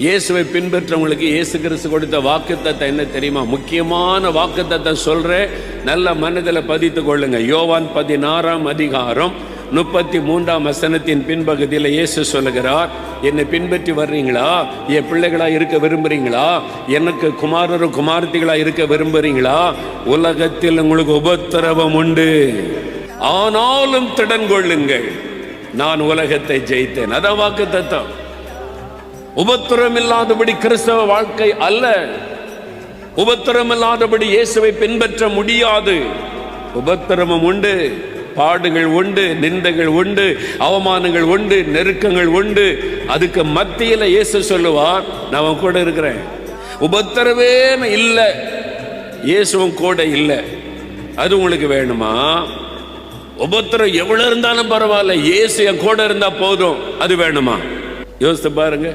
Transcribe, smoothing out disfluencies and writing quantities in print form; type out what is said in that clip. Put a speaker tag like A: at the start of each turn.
A: இயேசுவை பின்பற்றவங்களுக்கு இயேசு கிறிஸ்து கொடுத்த வாக்குத்தத்தம் என்ன தெரியுமா? முக்கியமான வாக்குத்தத்தம் சொல்றேன், நல்ல மனதில் பதித்து கொள்ளுங்க. யோவான் 16ஆம் அதிகாரம் 33ஆம் வசனத்தின் பின்பகுதியில் இயேசு சொல்லுகிறார், என்னை பின்பற்றி வர்றீங்களா? என் பிள்ளைகளா இருக்க விரும்புறீங்களா? எனக்கு குமாரரும் குமாரத்திகளா இருக்க விரும்புறீங்களா? உலகத்தில் உங்களுக்கு உபத்திரவம் உண்டு, ஆனாலும் திடன் கொள்ளுங்கள், நான் உலகத்தை ஜெயித்தேன். அதான் வாக்குத்தத்தம். உபத்திரம் இல்லாதபடி கிறிஸ்தவ வாழ்க்கை அல்ல. உபத்திரம் இல்லாதபடி இயேசுவை பின்பற்ற முடியாது. உபத்திரமும் உண்டு, பாடுகள் உண்டு, நிந்தைகள் உண்டு, அவமானங்கள் உண்டு, நெருக்கங்கள் உண்டு. அதுக்கு மத்தியில் இயேசு சொல்லுவார், நான் கூட இருக்கிறேன். உபத்திரவே இல்லை, இயேசுவும் கூட இல்லை. அது உங்களுக்கு வேணுமா? உபத்திரம் எவ்வளவு இருந்தாலும் பரவாயில்ல, இயேசு என் கூட இருந்தா போதும், அது வேணுமா? யோசித்து பாருங்க.